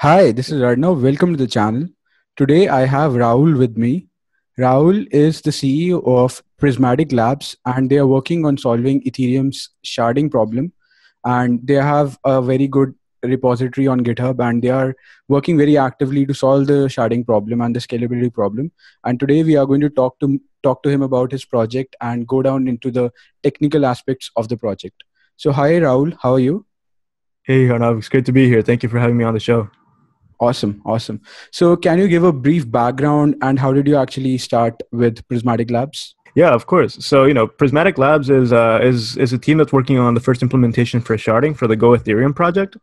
Hi, this is Arnav. Welcome to the channel. Today I have Raul with me. Raul is the CEO of Prysmatic Labs and they are working on solving Ethereum's sharding problem. And they have a very good repository on GitHub and they are working very actively to solve the sharding problem and the scalability problem. And today we are going to talk to him about his project and go down into the technical aspects of the project. So hi Raul, how are you? Hey, Arnav, it's great to be here. Thank you for having me on the show. Awesome, awesome. So, can you give a brief background and how did you actually start with Prysmatic Labs? Yeah, of course. So, Prysmatic Labs is a team that's working on the first implementation for sharding for the go-ethereum project.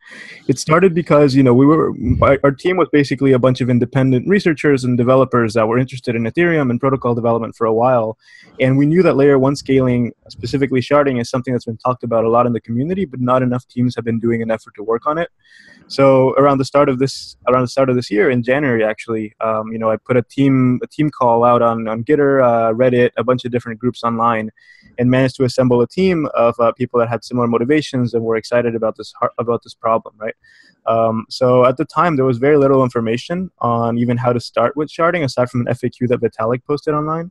It started because our team was basically a bunch of independent researchers and developers that were interested in Ethereum and protocol development for a while, and we knew that layer one scaling, specifically sharding, is something that's been talked about a lot in the community, but not enough teams have been doing an effort to work on it. So around the start of this year, in January, actually, I put a team call out on Gitter, Reddit, a bunch of different groups online, and managed to assemble a team of people that had similar motivations and were excited about this problem, right? So at the time, there was very little information on even how to start with sharding, aside from an FAQ that Vitalik posted online.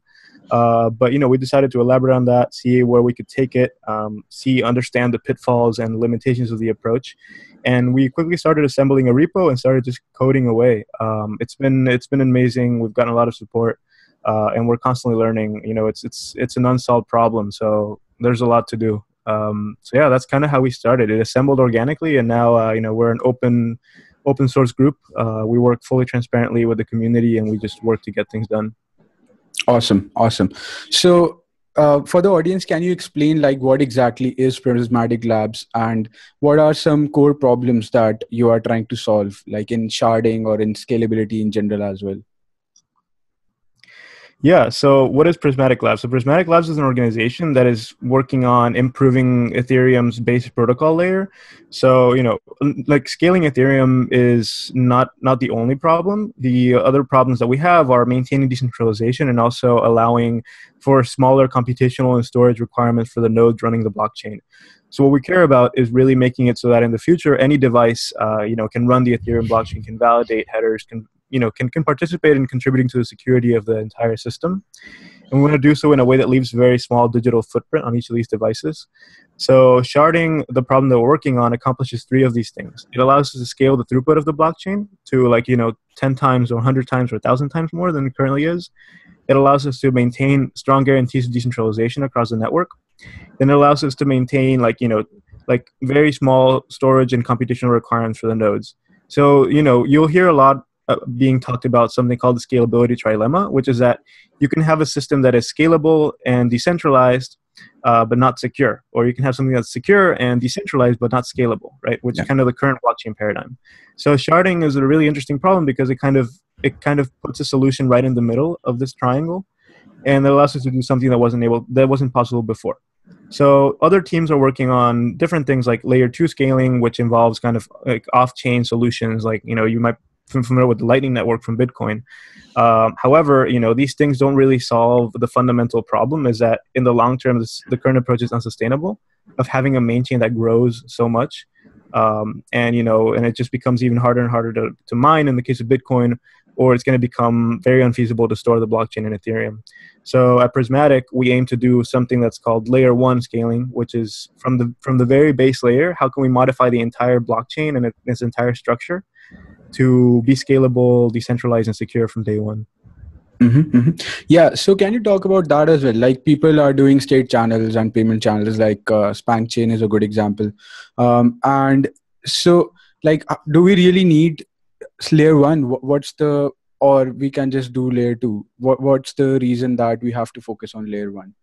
But we decided to elaborate on that, see where we could take it, understand the pitfalls and limitations of the approach, and we quickly started assembling a repo and started just coding away. It's been amazing. We've gotten a lot of support, and we're constantly learning. It's an unsolved problem, so there's a lot to do. So yeah, that's kind of how we started. It assembled organically, and now we're an open source group. We work fully transparently with the community, and we just work to get things done. Awesome, awesome. So, for the audience, can you explain like what exactly is Prysmatic Labs and what are some core problems that you are trying to solve, like in sharding or in scalability in general as well? Yeah, so what is Prysmatic Labs? So Prysmatic Labs is an organization that is working on improving Ethereum's base protocol layer. So, like scaling Ethereum is not the only problem. The other problems that we have are maintaining decentralization and also allowing for smaller computational and storage requirements for the nodes running the blockchain. So what we care about is really making it so that in the future, any device, can run the Ethereum blockchain, can validate headers, can participate in contributing to the security of the entire system. And we want to do so in a way that leaves a very small digital footprint on each of these devices. So sharding, the problem that we're working on, accomplishes three of these things. It allows us to scale the throughput of the blockchain to 10 times or 100 times or 1,000 times more than it currently is. It allows us to maintain strong guarantees of decentralization across the network. Then it allows us to maintain very small storage and computational requirements for the nodes. So, you'll hear a lot being talked about something called the scalability trilemma, which is that you can have a system that is scalable and decentralized, but not secure. Or you can have something that's secure and decentralized, but not scalable, right? Which is kind of the current blockchain paradigm. So sharding is a really interesting problem because it kind of puts a solution right in the middle of this triangle, and it allows us to do something that wasn't possible before. So other teams are working on different things like layer 2 scaling, which involves kind of like off-chain solutions, like you might be familiar with the Lightning Network from Bitcoin. However, these things don't really solve the fundamental problem, is that in the long term, the current approach is unsustainable of having a main chain that grows so much. And it just becomes even harder and harder to mine in the case of Bitcoin, or it's going to become very unfeasible to store the blockchain in Ethereum. So at Prysmatic, we aim to do something that's called layer 1 scaling, which is from the very base layer, how can we modify the entire blockchain and its entire structure to be scalable, decentralized, and secure from day one. Yeah. So can you talk about that as well? Like people are doing state channels and payment channels, like Spank Chain is a good example. And so, like, do we really need layer one? Or we can just do layer two? What's the reason that we have to focus on layer one?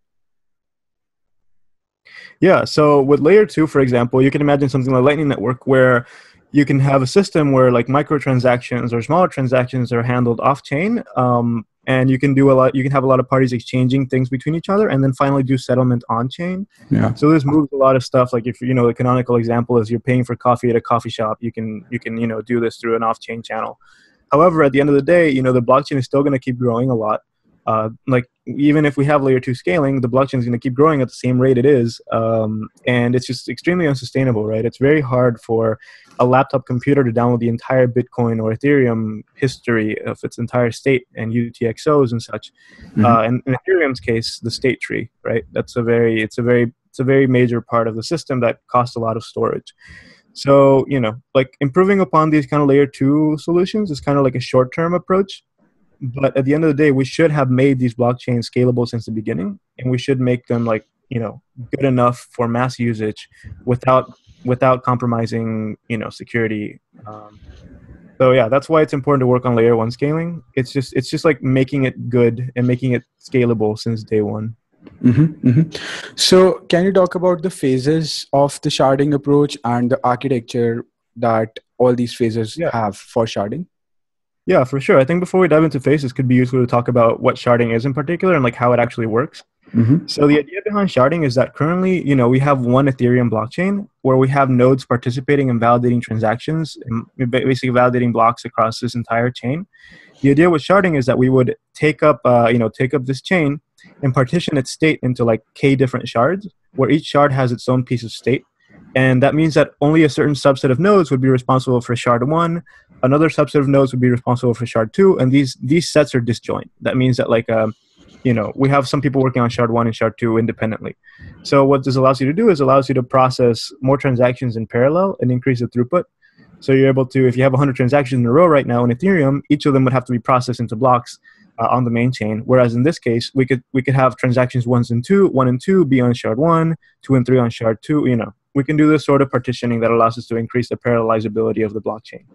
Yeah. So with layer 2, for example, you can imagine something like Lightning Network where you can have a system where like microtransactions or smaller transactions are handled off chain. And you can have a lot of parties exchanging things between each other, and then finally do settlement on chain. Yeah. So this moves a lot of stuff. Like if the canonical example is you're paying for coffee at a coffee shop, you can do this through an off chain channel. However, at the end of the day, the blockchain is still going to keep growing a lot. like even if we have layer 2 scaling, the blockchain is going to keep growing at the same rate it is, and it's just extremely unsustainable, right? It's very hard for a laptop computer to download the entire Bitcoin or Ethereum history of its entire state and UTXOs and such. And in Ethereum's case, the state tree, right? It's a very major part of the system that costs a lot of storage. So, like improving upon these kind of layer 2 solutions is kind of like a short-term approach. But at the end of the day, we should have made these blockchains scalable since the beginning, and we should make them like, good enough for mass usage without compromising, security. So yeah, that's why it's important to work on layer 1 scaling. It's just like making it good and making it scalable since day one. So can you talk about the phases of the sharding approach and the architecture that all these phases have for sharding? Yeah, for sure. I think before we dive into phases, it could be useful to talk about what sharding is in particular and like how it actually works. So the idea behind sharding is that currently, we have one Ethereum blockchain where we have nodes participating in validating transactions and basically validating blocks across this entire chain. The idea with sharding is that we would take up this chain and partition its state into like k different shards, where each shard has its own piece of state. And that means that only a certain subset of nodes would be responsible for shard 1, another subset of nodes would be responsible for shard 2, and these sets are disjoint. That means that like we have some people working on shard 1 and shard 2 independently. So what this allows you to do is allows you to process more transactions in parallel and increase the throughput. So you're able to, if you have 100 transactions in a row right now in Ethereum, each of them would have to be processed into blocks on the main chain. Whereas in this case, we could have transactions 1 and 2 be on shard 1, 2 and 3 on shard 2. We can do this sort of partitioning that allows us to increase the parallelizability of the blockchain.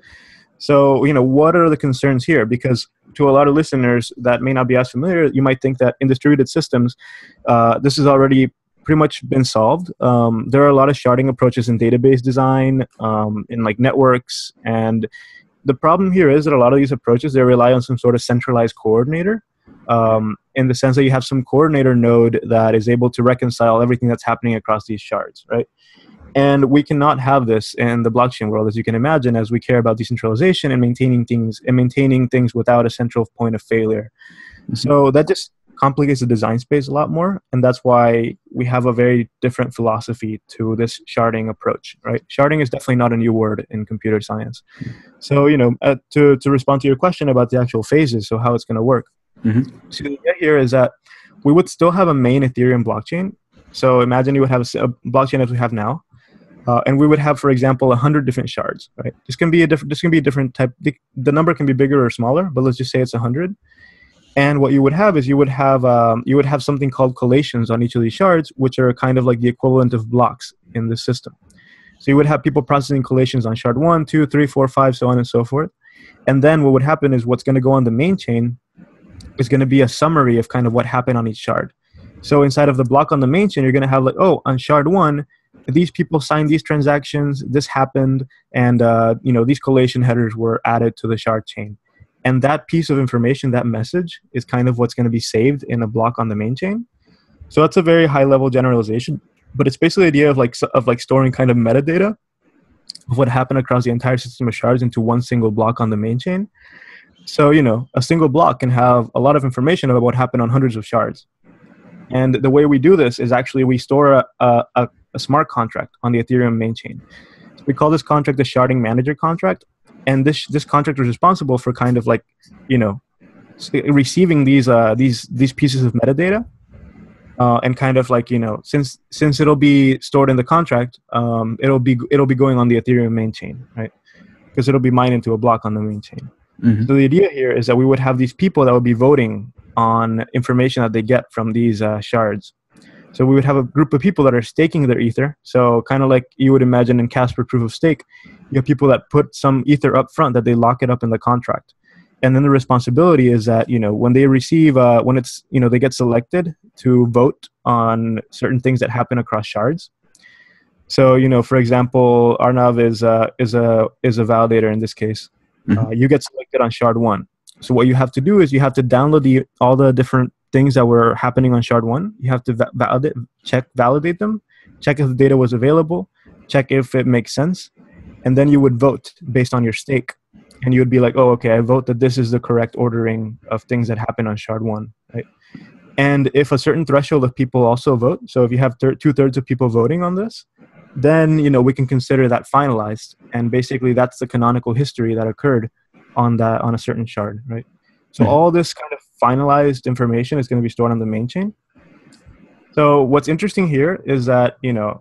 So, what are the concerns here? Because to a lot of listeners that may not be as familiar, you might think that in distributed systems, this has already pretty much been solved. There are a lot of sharding approaches in database design, in like networks. And the problem here is that a lot of these approaches, they rely on some sort of centralized coordinator, in the sense that you have some coordinator node that is able to reconcile everything that's happening across these shards, right? And we cannot have this in the blockchain world, as you can imagine, as we care about decentralization and maintaining things without a central point of failure. So that just complicates the design space a lot more, and that's why we have a very different philosophy to this sharding approach, right? Sharding is definitely not a new word in computer science. So, to respond to your question about the actual phases, so how it's going to work. So the idea here is that we would still have a main Ethereum blockchain. So imagine you would have a blockchain as we have now. And we would have, for example, 100 different shards, right? This can be a different type. The number can be bigger or smaller, but let's just say it's 100. And what you would have is you would have something called collations on each of these shards, which are kind of like the equivalent of blocks in the system. So you would have people processing collations on shard 1, 2, 3, 4, 5, so on and so forth. And then what would happen is what's going to go on the main chain is going to be a summary of kind of what happened on each shard. So inside of the block on the main chain, you're going to have like, on shard 1, these people signed these transactions, this happened, and these collation headers were added to the shard chain. And that piece of information, that message, is kind of what's going to be saved in a block on the main chain. So that's a very high level generalization, but it's basically the idea of storing kind of metadata of what happened across the entire system of shards into one single block on the main chain. So, a single block can have a lot of information about what happened on hundreds of shards. And the way we do this is actually we store a smart contract on the Ethereum main chain. So we call this contract the Sharding Manager contract. And this contract is responsible for kind of like, receiving these pieces of metadata, and kind of like, since it'll be stored in the contract, it'll be going on the Ethereum main chain, right? Because it'll be mined into a block on the main chain. So the idea here is that we would have these people that would be voting on information that they get from these shards. So we would have a group of people that are staking their ether. So kind of like you would imagine in Casper proof of stake, you have people that put some ether up front that they lock it up in the contract. And then the responsibility is that, when they receive, when it's, they get selected to vote on certain things that happen across shards. So, for example, Arnav is a validator in this case. You get selected on shard 1. So what you have to do is you have to download all the different things that were happening on shard 1. You have to validate them, check if the data was available, check if it makes sense, and then you would vote based on your stake. And you would be like, oh, okay, I vote that this is the correct ordering of things that happen on shard 1, right? And if a certain threshold of people also vote, so if you have 2/3 of people voting on this, then we can consider that finalized, and basically that's the canonical history that occurred on a certain shard, right? So all this kind of finalized information is going to be stored on the main chain. So what's interesting here is that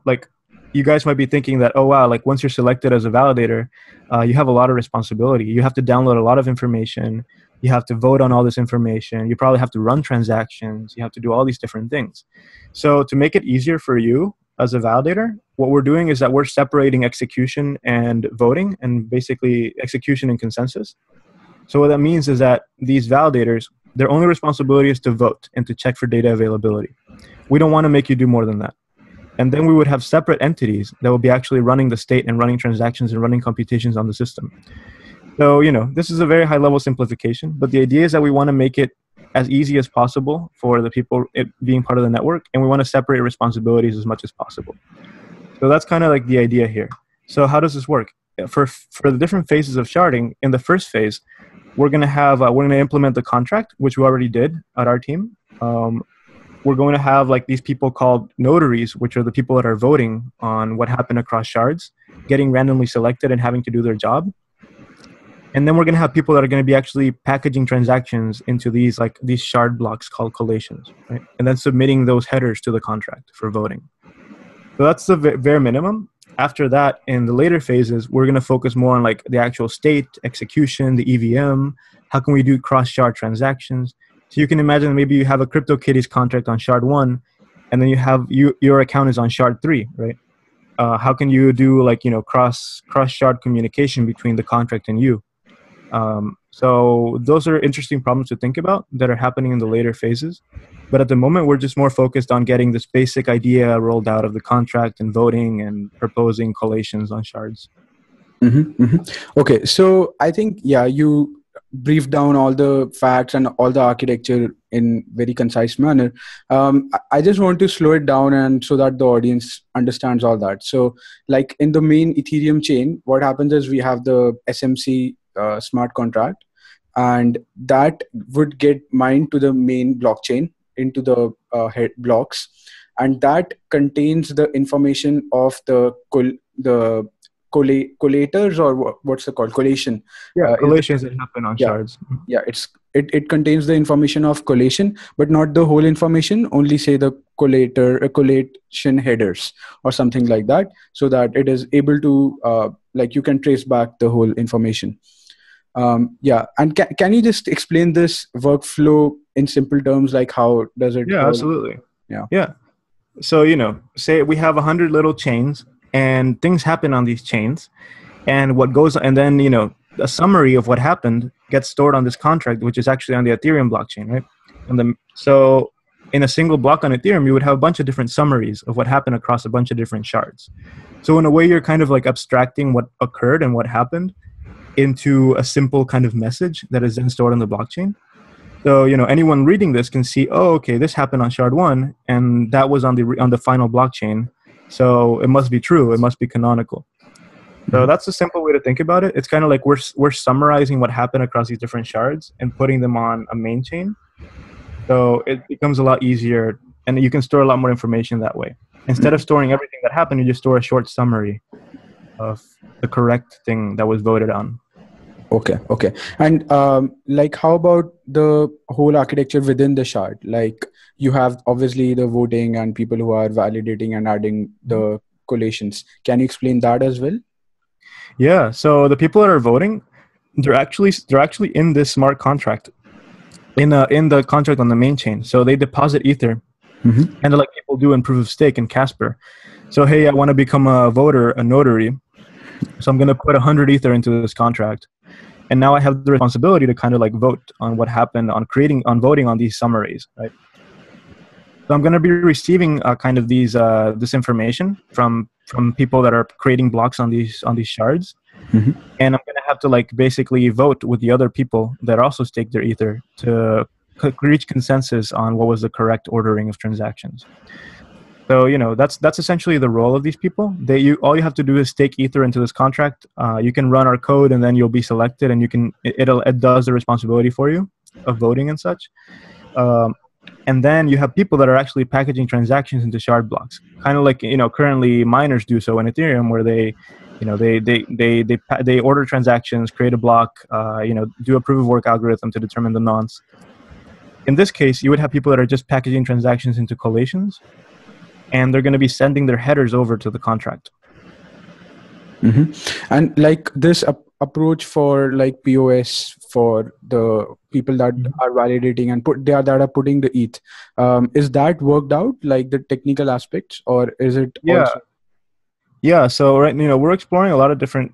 like you guys might be thinking that, oh wow, like once you're selected as a validator, you have a lot of responsibility. You have to download a lot of information. You have to vote on all this information. You probably have to run transactions. You have to do all these different things. So to make it easier for you as a validator, what we're doing is that we're separating execution and voting, and basically execution and consensus. So what that means is that these validators, their only responsibility is to vote and to check for data availability. We don't want to make you do more than that. And then we would have separate entities that will be actually running the state and running transactions and running computations on the system. So, this is a very high-level simplification, but the idea is that we want to make it as easy as possible for the people being part of the network, and we want to separate responsibilities as much as possible. So that's kind of like the idea here. So how does this work? For the different phases of sharding, in the first phase, we're going to implement the contract, which we already did at our team. We're going to have like these people called notaries, which are the people that are voting on what happened across shards, getting randomly selected and having to do their job. And then we're going to have people that are going to be actually packaging transactions into these shard blocks called collations, right? And then submitting those headers to the contract for voting. So that's the bare minimum. After that, in the later phases, we're going to focus more on like the actual state, execution, the EVM. How can we do cross-shard transactions? So you can imagine maybe you have a CryptoKitties contract on shard 1, and then you have your account is on shard 3, right? How can you do cross-shard communication between the contract and you? So those are interesting problems to think about that are happening in the later phases. But at the moment, we're just more focused on getting this basic idea rolled out of the contract and voting and proposing collations on shards. Okay, so I think, you briefed down all the facts and all the architecture in very concise manner. I just want to slow it down and so that the audience understands all that. So like in the main Ethereum chain, what happens is we have the SMC smart contract, and that would get mined to the main blockchain into the head blocks, and that contains the information of the collators, or what's it called, collation. Collations that happen on shards. Yeah, it contains the information of collation, but not the whole information, only say the collation headers or something like that, so that it is able to you can trace back the whole information. And can you just explain this workflow in simple terms, like how does it work? Absolutely. So say we have 100 little chains, and things happen on these chains, and then a summary of what happened gets stored on this contract, which is actually on the Ethereum blockchain, right? So in a single block on Ethereum, you would have a bunch of different summaries of what happened across a bunch of different shards. So in a way, you're kind of like abstracting what occurred and what happened into a simple kind of message that is then stored on the blockchain. So anyone reading this can see, oh, okay, this happened on shard 1, and that was on the final blockchain. So it must be true. It must be canonical. So that's a simple way to think about it. It's kind of like we're summarizing what happened across these different shards and putting them on a main chain. So it becomes a lot easier, and you can store a lot more information that way. Instead of storing everything that happened, you just store a short summary of the correct thing that was voted on. Okay. And how about the whole architecture within the shard? Like you have obviously the voting and people who are validating and adding the collations. Can you explain that as well? Yeah. So the people that are voting, they're actually in this smart contract, in the contract on the main chain. So they deposit Ether, kind of like people do in Proof of Stake and Casper. So hey, I want to become a voter, a notary. So I'm going to put 100 Ether into this contract. And now I have the responsibility to kind of like vote on what happened, on voting on these summaries, right? So I'm going to be receiving kind of this information from people that are creating blocks on these shards, and I'm going to have to like basically vote with the other people that also stake their Ether to reach consensus on what was the correct ordering of transactions. So that's essentially the role of these people. All you have to do is stake Ether into this contract. You can run our code, and then you'll be selected, and it does the responsibility for you of voting and such. And then you have people that are actually packaging transactions into shard blocks, kind of like, currently miners do so in Ethereum, where they order transactions, create a block, do a proof of work algorithm to determine the nonce. In this case, you would have people that are just packaging transactions into collations, and they're going to be sending their headers over to the contract. Mm-hmm. And like this approach for like POS for the people that are validating and that are putting the ETH, is that worked out, like the technical aspects, or is it also? Yeah. So we're exploring a lot of different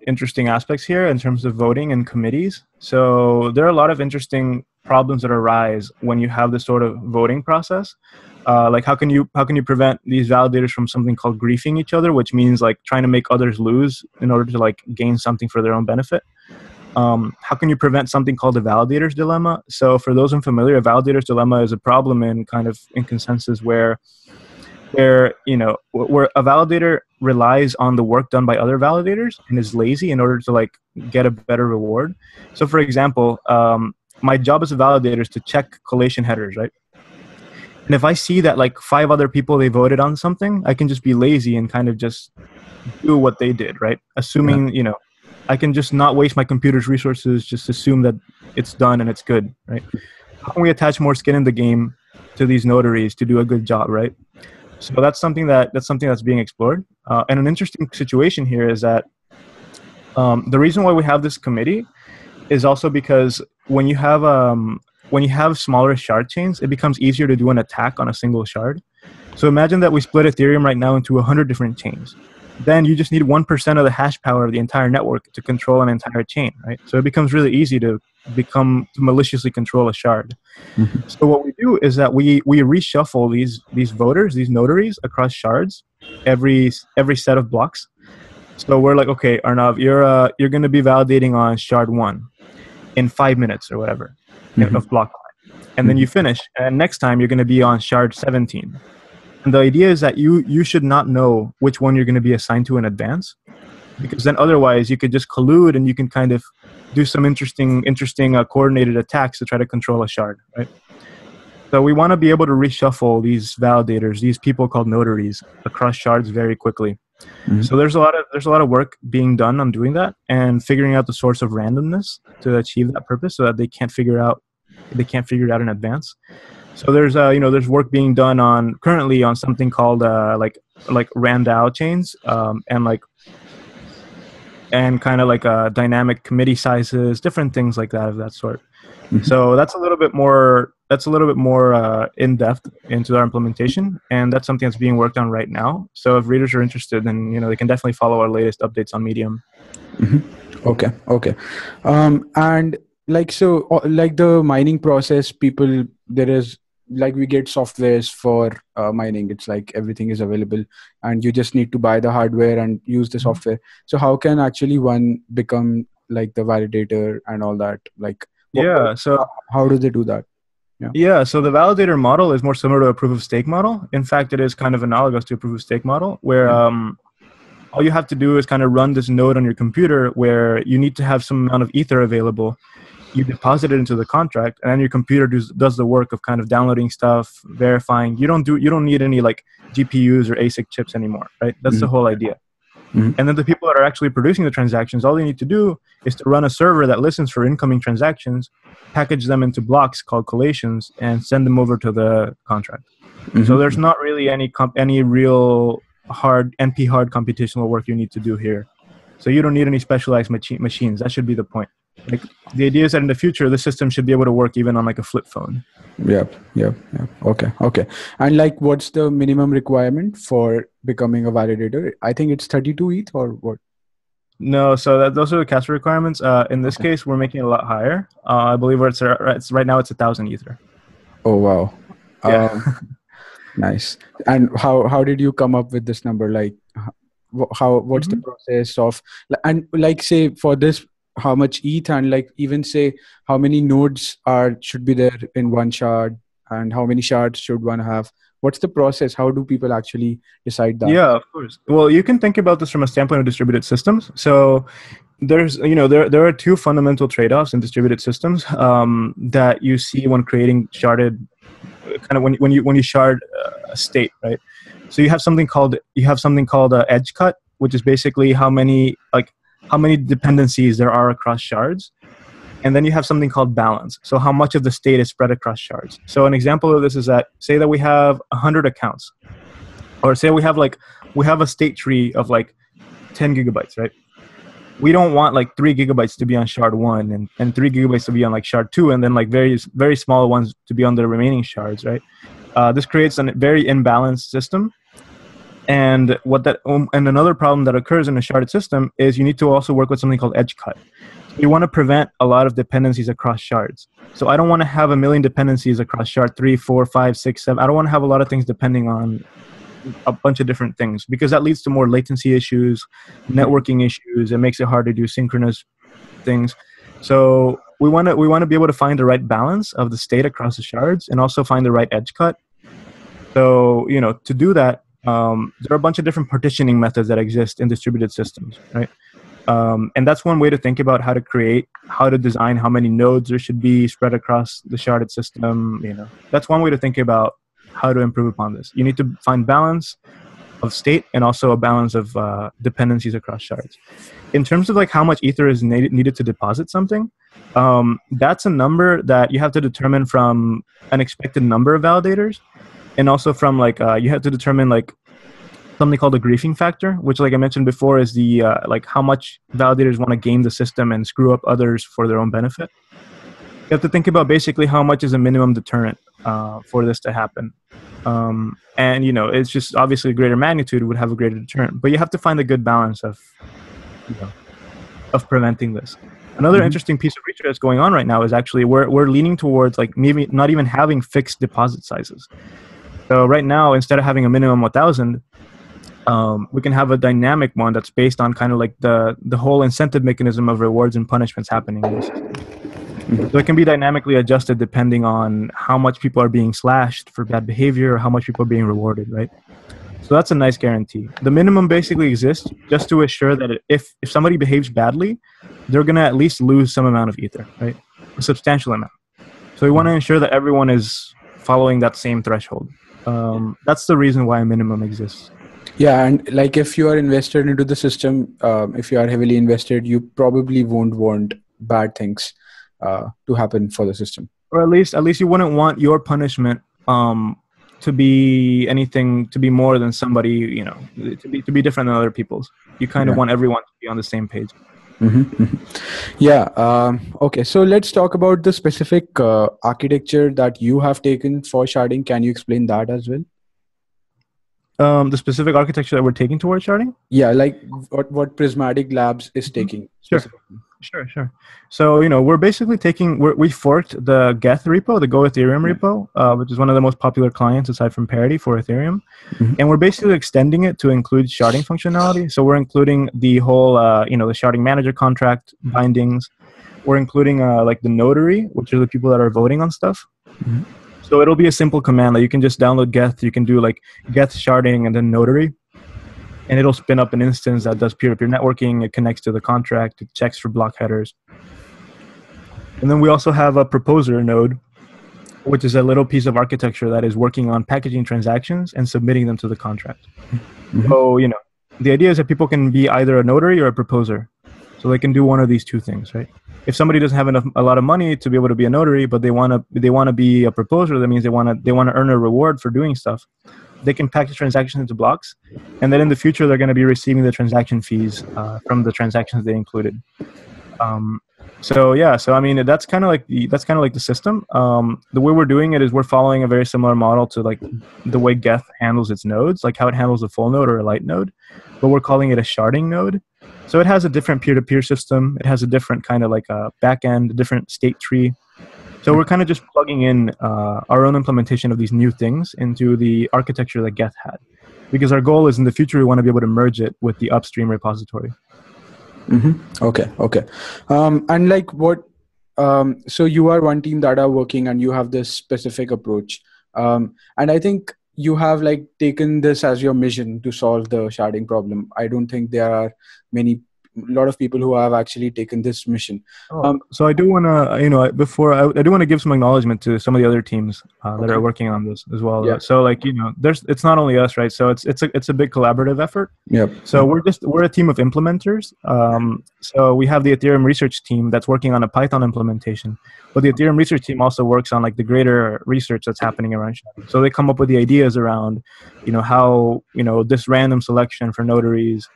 interesting aspects here in terms of voting and committees. So there are a lot of interesting problems that arise when you have this sort of voting process. Like how can you prevent these validators from something called griefing each other, which means like trying to make others lose in order to like gain something for their own benefit. How can you prevent something called a validator's dilemma? So for those unfamiliar, a validator's dilemma is a problem in consensus where a validator relies on the work done by other validators and is lazy in order to like get a better reward. So for example, my job as a validator is to check collation headers, right? And if I see that like 5 other people, they voted on something, I can just be lazy and kind of just do what they did, right? Assuming, I can just not waste my computer's resources, just assume that it's done and it's good, right? How can we attach more skin in the game to these notaries to do a good job, right? So that's something that's being explored. And an interesting situation here is that the reason why we have this committee is also because when you have smaller shard chains, it becomes easier to do an attack on a single shard. So imagine that we split Ethereum right now into 100 different chains. Then you just need 1% of the hash power of the entire network to control an entire chain, right? So it becomes really easy to maliciously control a shard. Mm-hmm. So what we do is that we reshuffle these voters, these notaries across shards every set of blocks. So we're like, okay, Arnav, you're going to be validating on shard 1 in 5 minutes or whatever, mm-hmm. of block 5. And mm-hmm. then you finish, and next time you're going to be on shard 17. And the idea is that you should not know which one you're going to be assigned to in advance, because then otherwise you could just collude and you can kind of do some interesting coordinated attacks to try to control a shard, right? So we want to be able to reshuffle these validators, these people called notaries, across shards very quickly. Mm-hmm. So there's a lot of work being done on doing that and figuring out the source of randomness to achieve that purpose, so that they can't figure it out in advance. So there's work being done currently on something called like RANDAO chains, and kind of like dynamic committee sizes, different things like that of that sort. Mm-hmm. So that's a little bit more in depth into our implementation, and that's something that's being worked on right now. So if readers are interested, then they can definitely follow our latest updates on Medium. Mm-hmm. Okay. And like the mining process, there is like we get softwares for mining. It's like everything is available and you just need to buy the hardware and use the software. So how can actually one become like the validator and all that? Like, how do they do that? Yeah, so the validator model is more similar to a proof of stake model. In fact, it is kind of analogous to a proof of stake model where all you have to do is kind of run this node on your computer where you need to have some amount of ether available. You deposit it into the contract, and then your computer does the work of kind of downloading stuff, verifying. You don't need any like GPUs or ASIC chips anymore, right? That's mm-hmm. the whole idea. Mm-hmm. And then the people that are actually producing the transactions, all they need to do is to run a server that listens for incoming transactions, package them into blocks called collations, and send them over to the contract. Mm-hmm. So there's not really any real NP hard computational work you need to do here. So you don't need any specialized machines. That should be the point. Like the idea is that in the future, the system should be able to work even on like a flip phone. Yep. Okay. And like, what's the minimum requirement for becoming a validator? I think it's 32 ETH or what? No, so those are the Casper requirements. In this case, we're making it a lot higher. I believe it's right now it's 1,000 Ether. Oh wow. Yeah. Nice. And how did you come up with this number? Like, what's mm-hmm. the process of, and like say for this, how much ETH, and like even say how many nodes should be there in one shard and how many shards should one have? What's the process? How do people actually decide that? Yeah, of course. Well, you can think about this from a standpoint of distributed systems. So there's there are two fundamental trade-offs in distributed systems that you see when creating sharded kind of when you shard a state, right? So you have something called edge cut, which is basically how many dependencies there are across shards. And then you have something called balance. So how much of the state is spread across shards. So an example of this is that, say that we have 100 accounts, or say we have a state tree of like 10 gigabytes, right? We don't want like 3 gigabytes to be on shard 1 and 3 gigabytes to be on like shard 2, and then like very, very small ones to be on the remaining shards, right? This creates a very imbalanced system. And and another problem that occurs in a sharded system is you need to also work with something called edge cut. You want to prevent a lot of dependencies across shards. So I don't want to have a million dependencies across shard 3, 4, 5, 6, 7. I don't want to have a lot of things depending on a bunch of different things, because that leads to more latency issues, networking issues. It makes it hard to do synchronous things. So we want to be able to find the right balance of the state across the shards and also find the right edge cut. So, to do that, there are a bunch of different partitioning methods that exist in distributed systems, right? And that's one way to think about how to design how many nodes there should be spread across the sharded system. That's one way to think about how to improve upon this. You need to find balance of state and also a balance of dependencies across shards. In terms of like how much ether is needed to deposit something, that's a number that you have to determine from an expected number of validators, and also from you have to determine like something called the griefing factor, which, like I mentioned before, is the like how much validators want to game the system and screw up others for their own benefit. You have to think about basically how much is a minimum deterrent for this to happen. And it's just obviously a greater magnitude would have a greater deterrent, but you have to find a good balance of preventing this. Another interesting piece of research that's going on right now is actually we're leaning towards like maybe not even having fixed deposit sizes. So right now, instead of having a minimum 1,000, we can have a dynamic one that's based on kind of like the whole incentive mechanism of rewards and punishments happening in this system. So it can be dynamically adjusted depending on how much people are being slashed for bad behavior or how much people are being rewarded, right? So that's a nice guarantee. The minimum basically exists just to assure that if somebody behaves badly, they're going to at least lose some amount of ether, right? A substantial amount. So we want to ensure that everyone is following that same threshold. That's the reason why a minimum exists. Yeah, and like if you are invested into the system, if you are heavily invested, you probably won't want bad things to happen for the system. Or at least you wouldn't want your punishment to be more than somebody, to be different than other people's. You kind of want everyone to be on the same page. Yeah. Okay. So let's talk about the specific architecture that you have taken for sharding. Can you explain that as well? The specific architecture that we're taking towards sharding? Yeah, like what Prysmatic Labs is taking. Sure. So, we're basically we forked the Geth repo, the go-ethereum repo, which is one of the most popular clients aside from Parity for Ethereum. And we're basically extending it to include sharding functionality. So we're including the whole, the sharding manager contract bindings. We're including like the notary, which are the people that are voting on stuff. So it'll be a simple command that you can just download Geth. You can do like Geth sharding and then notary. And it'll spin up an instance that does peer-to-peer networking. It connects to the contract. It checks for block headers. And then we also have a proposer node, which is a little piece of architecture that is working on packaging transactions and submitting them to the contract. So, the idea is that people can be either a notary or a proposer. So they can do one of these two things, right? If somebody doesn't have a lot of money to be able to be a notary, but they want to be a proposer, that means they want to earn a reward for doing stuff. They can package transactions into blocks, and then in the future they're going to be receiving the transaction fees from the transactions they included. So I mean that's kind of like the system. The way we're doing it is we're following a very similar model to like the way Geth handles its nodes, like how it handles a full node or a light node, but we're calling it a sharding node. So it has a different peer-to-peer system. It has a different kind of like a backend, a different state tree. So we're kind of just plugging in our own implementation of these new things into the architecture that Geth had. Because our goal is in the future, we want to be able to merge it with the upstream repository. Okay. And like what, so you are one team that are working and you have this specific approach. And I think you have like taken this as your mission to solve the sharding problem. I don't think there are many lot of people who have actually taken this mission. So I do want to, before I do want to give some acknowledgement to some of the other teams that are working on this as well. Yeah. So it's not only us, right? So it's a big collaborative effort. Yep. So we're a team of implementers. So we have the Ethereum research team that's working on a Python implementation, but the Ethereum research team also works on like the greater research that's happening around Sharding. So they come up with the ideas around, how this random selection for notaries.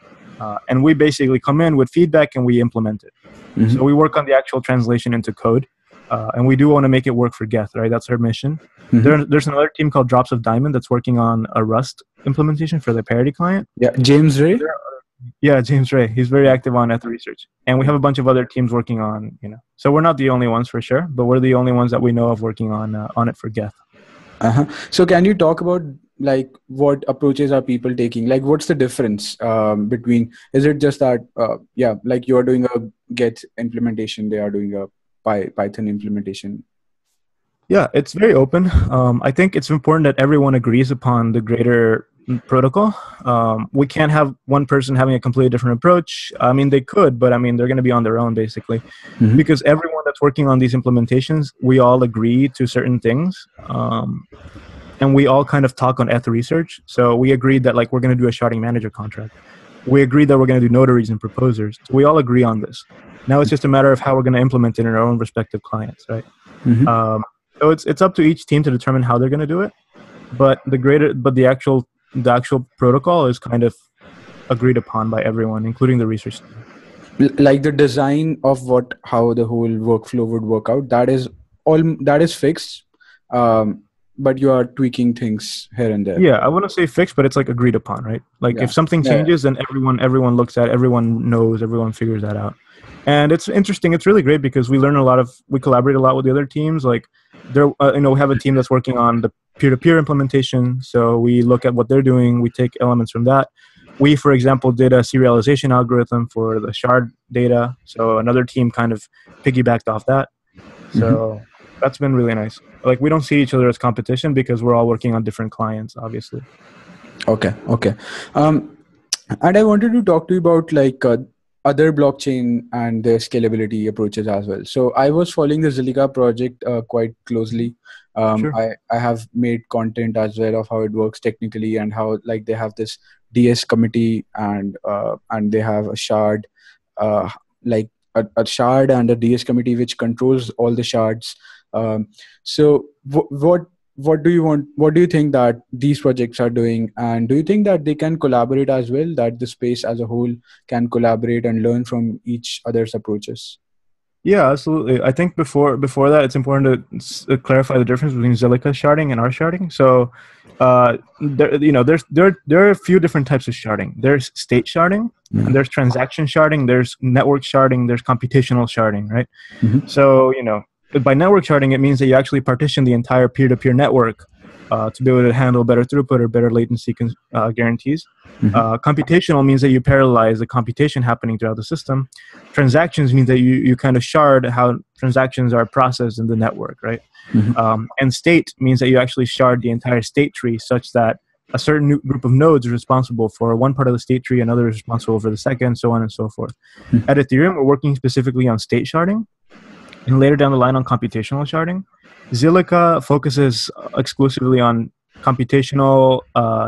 And we basically come in with feedback and we implement it. Mm-hmm. So we work on the actual translation into code, and we do want to make it work for Geth, right? That's our mission. Mm-hmm. There's another team called Drops of Diamond that's working on a Rust implementation for the parity client. Yeah, James Ray. Yeah, James Ray. He's very active on Ether research, and we have a bunch of other teams working on. So we're not the only ones for sure, but we're the only ones that we know of working on it for Geth. So can you talk about like what approaches are people taking? Like what's the difference between, is it just that, like you're doing a Geth implementation, they are doing a Python implementation? Yeah, it's very open. I think it's important that everyone agrees upon the greater protocol. We can't have one person having a completely different approach. I mean, they could, but I mean, they're going to be on their own basically, because everyone that's working on these implementations, we all agree to certain things. And we all kind of talk on Ether research. So we agreed that like we're going to do a sharding manager contract. We agreed that we're going to do notaries and proposers. So we all agree on this. Now it's just a matter of how we're going to implement it in our own respective clients, right? So it's up to each team to determine how they're going to do it. But the actual protocol is kind of agreed upon by everyone, including the research team. Like the design of how the whole workflow would work out, that is fixed. But you are tweaking things here and there. Yeah, I wouldn't say fixed, but it's like agreed upon, right? Like if something changes, then everyone looks at it, everyone knows, everyone figures that out. And it's interesting. It's really great because we collaborate a lot with the other teams. Like we have a team that's working on the peer-to-peer implementation. So we look at what they're doing. We take elements from that. We, for example, did a serialization algorithm for the shard data. So another team kind of piggybacked off that. So that's been really nice. Like we don't see each other as competition because we're all working on different clients, obviously. Okay. And I wanted to talk to you about like other blockchain and their scalability approaches as well. So I was following the Zilliqa project quite closely. Sure. I have made content as well of how it works technically and how like they have this DS committee and they have a shard, like a shard and a DS committee which controls all the shards. So what do you think that these projects are doing, and do you think that they can collaborate as well, that the space as a whole can collaborate and learn from each other's approaches? Yeah, absolutely. I think before that, it's important to clarify the difference between Zilliqa sharding and our sharding. So, there are a few different types of sharding. There's state sharding, and there's transaction sharding, there's network sharding, there's computational sharding, right? So, by network sharding, it means that you actually partition the entire peer-to-peer network to be able to handle better throughput or better latency guarantees. Computational means that you parallelize the computation happening throughout the system. Transactions means that you kind of shard how transactions are processed in the network, right? And state means that you actually shard the entire state tree such that a certain group of nodes is responsible for one part of the state tree, another is responsible for the second, so on and so forth. At Ethereum, we're working specifically on state sharding, and later down the line on computational sharding. Zilliqa focuses exclusively on computational,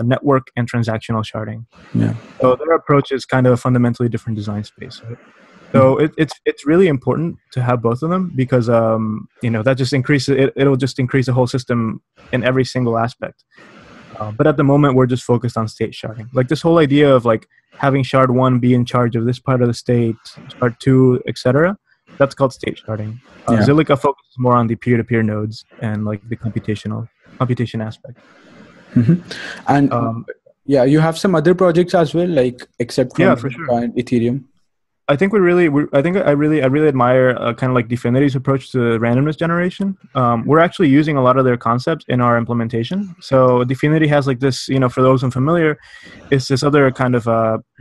network, and transactional sharding. Yeah. So their approach is kind of a fundamentally different design space. Right? So it's really important to have both of them because that just increases it'll just increase the whole system in every single aspect. But at the moment, we're just focused on state sharding. Like this whole idea of like having shard 1 be in charge of this part of the state, shard 2, etc. That's called state sharding. Zilliqa focuses more on the peer-to-peer nodes and like the computation aspect. And you have some other projects as well, like except from for sure. Ethereum. I think I really admire kind of like Definity's approach to randomness generation. We're actually using a lot of their concepts in our implementation. So Definity has like this, for those unfamiliar, it's this other kind of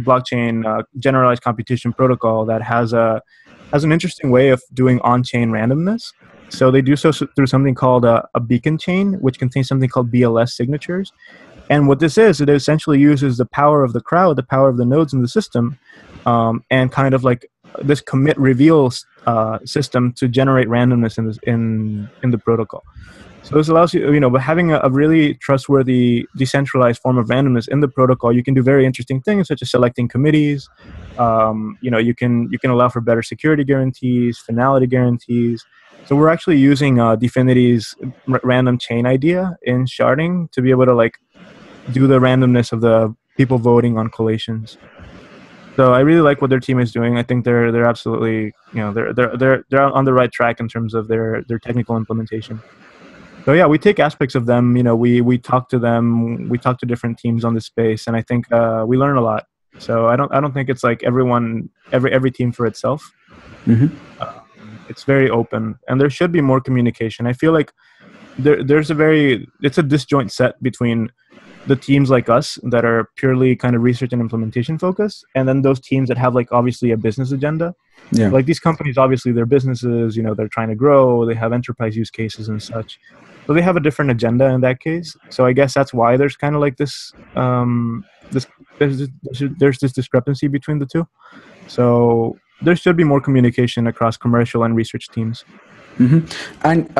blockchain generalized computation protocol that has an interesting way of doing on-chain randomness. So they do so through something called a beacon chain, which contains something called BLS signatures. And what this is, it essentially uses the power of the crowd, the power of the nodes in the system, and kind of like this commit reveal system to generate randomness in the protocol. So this allows you, but having a really trustworthy, decentralized form of randomness in the protocol, you can do very interesting things such as selecting committees. You can allow for better security guarantees, finality guarantees. So we're actually using Dfinity's random chain idea in Sharding to be able to like do the randomness of the people voting on collations. So I really like what their team is doing. I think they're absolutely, they're on the right track in terms of their technical implementation. So yeah, we take aspects of them. We talk to them. We talk to different teams on the space, and I think we learn a lot. So I don't think it's like every team for itself. Mm-hmm. It's very open, and there should be more communication. I feel like it's a disjoint set between the teams like us that are purely kind of research and implementation focused, and then those teams that have like obviously a business agenda. Yeah. Like these companies, obviously they're businesses, they're trying to grow, they have enterprise use cases and such. So they have a different agenda in that case. So I guess that's why there's kind of like this, there's this discrepancy between the two. So there should be more communication across commercial and research teams. Mm-hmm. And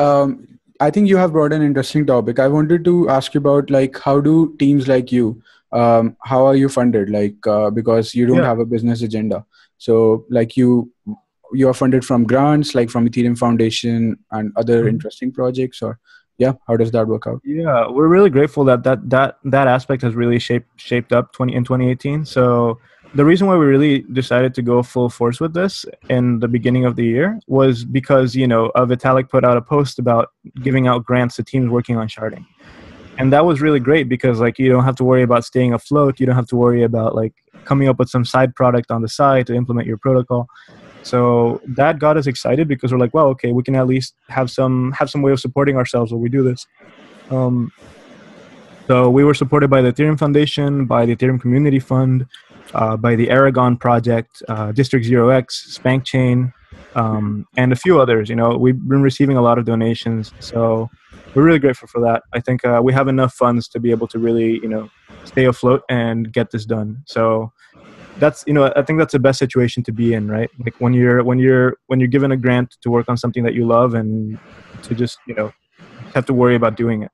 I think you have brought an interesting topic. I wanted to ask you about like how do teams like you, how are you funded? Like because you don't have a business agenda. So like you are funded from grants, like from Ethereum Foundation and other interesting projects, or how does that work out? Yeah, we're really grateful that aspect has really shaped up in 2018. So the reason why we really decided to go full force with this in the beginning of the year was because Vitalik put out a post about giving out grants to teams working on sharding. And that was really great because like you don't have to worry about staying afloat. You don't have to worry about like coming up with some side product on the side to implement your protocol. So that got us excited because we're like, well, okay, we can at least have some way of supporting ourselves while we do this. So we were supported by the Ethereum Foundation, by the Ethereum Community Fund, by the Aragon Project, District 0x, Spank Chain, and a few others. We've been receiving a lot of donations. So we're really grateful for that. I think we have enough funds to be able to really, stay afloat and get this done. So that's, I think that's the best situation to be in, right? Like when you're given a grant to work on something that you love and to just, have to worry about doing it.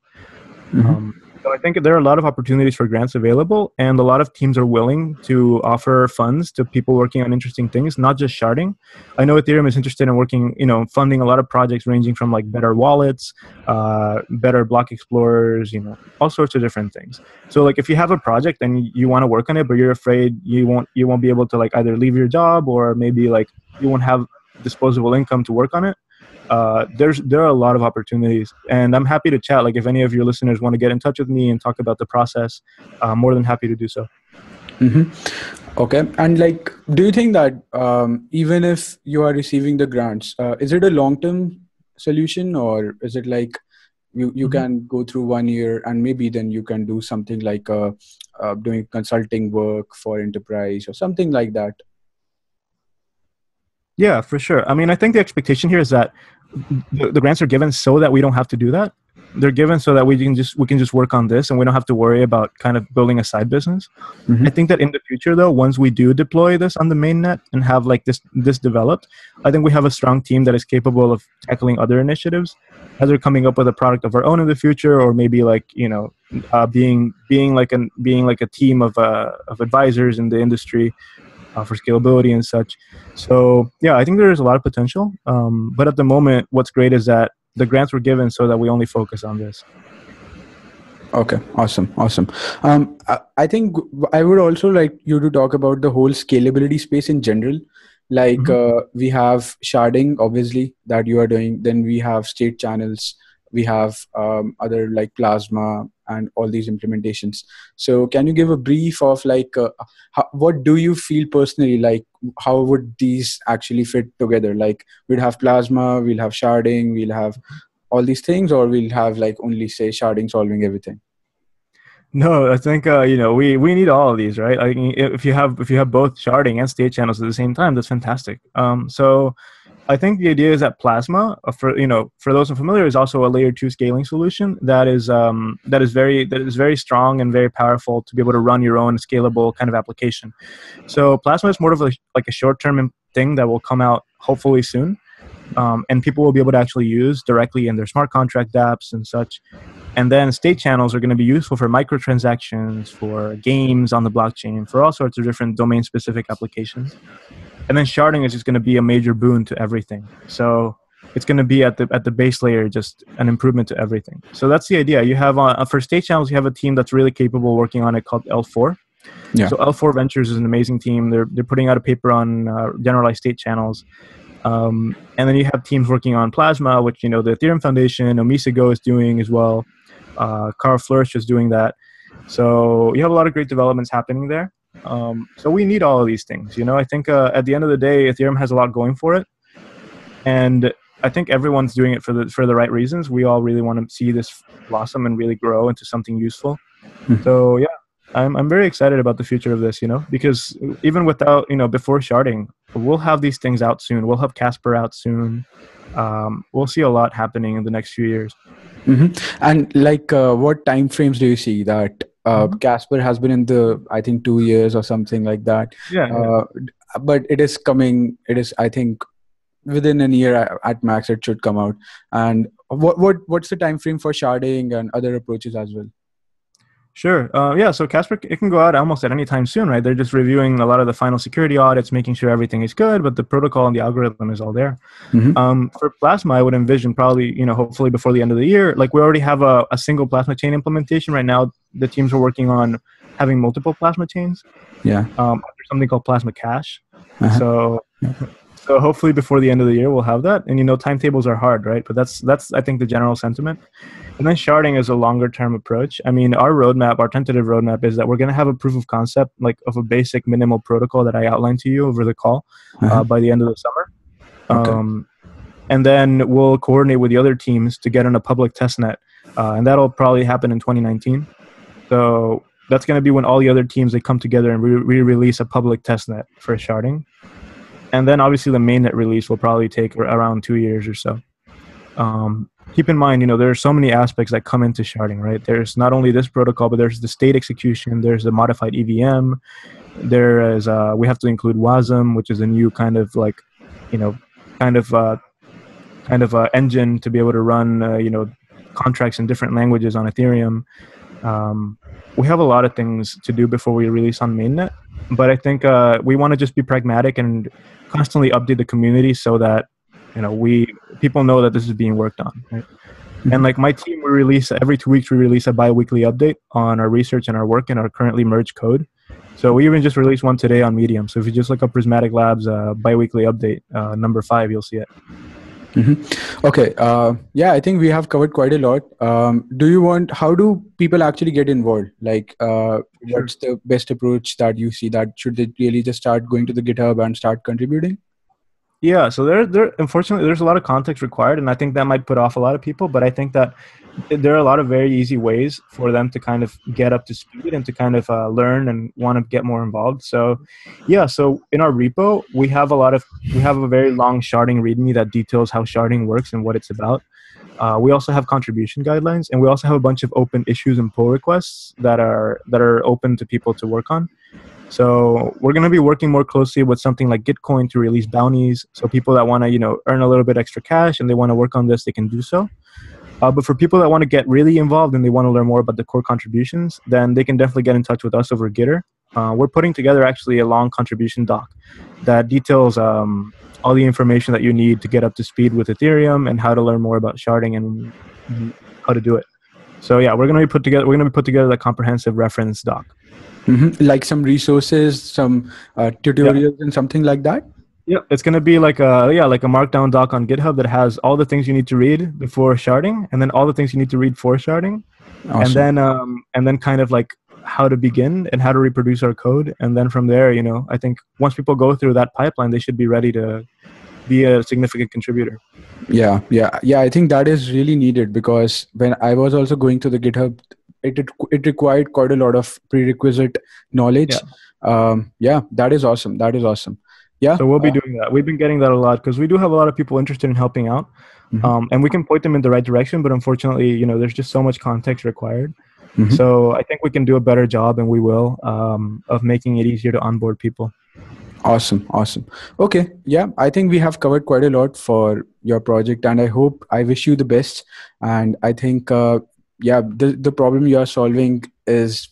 Mm-hmm. So I think there are a lot of opportunities for grants available, and a lot of teams are willing to offer funds to people working on interesting things, not just sharding. I know Ethereum is interested in working, funding a lot of projects ranging from like better wallets, better block explorers, all sorts of different things. So like if you have a project and you want to work on it, but you're afraid you won't be able to like either leave your job or maybe like you won't have disposable income to work on it. There are a lot of opportunities, and I'm happy to chat. Like if any of your listeners want to get in touch with me and talk about the process, I'm more than happy to do so. Mm-hmm. Okay. And like, do you think that even if you are receiving the grants, is it a long-term solution, or is it like you can go through 1 year and maybe then you can do something like doing consulting work for enterprise or something like that? Yeah, for sure. I mean, I think the expectation here is that the grants are given so that we don't have to do that. They're given so that we can just work on this and we don't have to worry about kind of building a side business. Mm-hmm. I think that in the future, though, once we do deploy this on the mainnet and have like this developed, I think we have a strong team that is capable of tackling other initiatives, either coming up with a product of our own in the future, or maybe like being like a team of advisors in the industry. For scalability and such. So yeah, I think there is a lot of potential. But at the moment, what's great is that the grants were given so that we only focus on this. Okay, awesome. I think I would also like you to talk about the whole scalability space in general. Like we have sharding, obviously, that you are doing. Then we have state channels. We have other like Plasma and all these implementations. So can you give a brief of like what do you feel personally, like how would these actually fit together? Like we'd have Plasma, we'll have sharding, we'll have all these things, or we'll have like only say sharding solving everything? No, I think we need all of these, right? I mean, if you have both sharding and state channels at the same time, that's fantastic. So I think the idea is that Plasma, for those unfamiliar, is also a layer 2 scaling solution that is very strong and very powerful to be able to run your own scalable kind of application. So Plasma is more of a short term thing that will come out hopefully soon, and people will be able to actually use directly in their smart contract dApps and such. And then state channels are going to be useful for microtransactions, for games on the blockchain, for all sorts of different domain specific applications. And then sharding is just going to be a major boon to everything. So it's going to be at the base layer, just an improvement to everything. So that's the idea. You have for state channels, you have a team that's really capable working on it called L4. Yeah. So L4 Ventures is an amazing team. They're putting out a paper on generalized state channels. And then you have teams working on Plasma, which the Ethereum Foundation, Omisago is doing as well. Carl Flourish is doing that. So you have a lot of great developments happening there. So we need all of these things. I think at the end of the day, Ethereum has a lot going for it, and I think everyone's doing it for the right reasons. We all really want to see this blossom and really grow into something useful. So yeah, I'm very excited about the future of this. Because even without before sharding, we'll have these things out soon. We'll have Casper out soon. We'll see a lot happening in the next few years. And what time frames do you see that Casper has been in I think 2 years or something like that? Yeah. But it is coming. It is, I think, within a year at max it should come out. And what's the time frame for sharding and other approaches as well? Sure. Yeah, so Casper, it can go out almost at any time soon, right? They're just reviewing a lot of the final security audits, making sure everything is good, but the protocol and the algorithm is all there. For Plasma, I would envision probably, hopefully before the end of the year, like we already have a single Plasma chain implementation. Right now, the teams are working on having multiple Plasma chains. Yeah. There's something called Plasma Cache. So hopefully before the end of the year, we'll have that. And, timetables are hard, right? But that's I think, the general sentiment. And then sharding is a longer term approach. I mean, our tentative roadmap is that we're going to have a proof of concept, like of a basic minimal protocol that I outlined to you over the call by the end of the summer. Okay. And then we'll coordinate with the other teams to get on a public testnet. And that'll probably happen in 2019. So that's going to be when all the other teams, they come together and re-release a public testnet for sharding. And then obviously the mainnet release will probably take around 2 years or so. Keep in mind, there are so many aspects that come into sharding, right? There's not only this protocol, but there's the state execution, there's the modified EVM, there is we have to include WASM, which is a new kind of engine to be able to run contracts in different languages on Ethereum. We have a lot of things to do before we release on mainnet, but I think we want to just be pragmatic and constantly update the community so that people know that this is being worked on, right? And like my team, we release every 2 weeks. We release a bi-weekly update on our research and our work and our currently merged code. So we even just released one today on Medium. So if you just look up Prysmatic Labs bi-weekly update number 5, you'll see it. Okay. Yeah, I think we have covered quite a lot. How do people actually get involved? What's the best approach that you see? That should they really just start going to the GitHub and start contributing? Yeah, so unfortunately there's a lot of context required, and I think that might put off a lot of people, but I think that there are a lot of very easy ways for them to kind of get up to speed and to kind of learn and want to get more involved. So yeah, so in our repo, we have a very long sharding README that details how sharding works and what it's about. We also have contribution guidelines, and we also have a bunch of open issues and pull requests that are open to people to work on. So we're going to be working more closely with something like Gitcoin to release bounties. So people that want to, earn a little bit extra cash and they want to work on this, they can do so. But for people that want to get really involved and they want to learn more about the core contributions, then they can definitely get in touch with us over Gitter. We're putting together actually a long contribution doc that details all the information that you need to get up to speed with Ethereum and how to learn more about sharding and how to do it. So yeah, we're going to put together the comprehensive reference doc. Like some resources, some tutorials and something like that? Yeah, it's going to be like a markdown doc on GitHub that has all the things you need to read before sharding, and then all the things you need to read for sharding. Awesome. And then kind of like how to begin and how to reproduce our code. And then from there, I think once people go through that pipeline, they should be ready to be a significant contributor. Yeah. I think that is really needed, because when I was also going to the GitHub it required quite a lot of prerequisite knowledge. That is awesome. That is awesome. Yeah. So we'll be doing that. We've been getting that a lot because we do have a lot of people interested in helping out, and we can point them in the right direction. But unfortunately, there's just so much context required. So I think we can do a better job, and we will, of making it easier to onboard people. Awesome. Okay. Yeah, I think we have covered quite a lot for your project, and I wish you the best. And I think, the problem you are solving is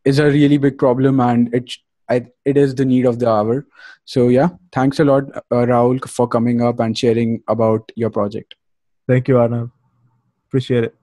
a really big problem, and it is the need of the hour. So yeah, thanks a lot, Raul, for coming up and sharing about your project. Thank you, Arnav. Appreciate it.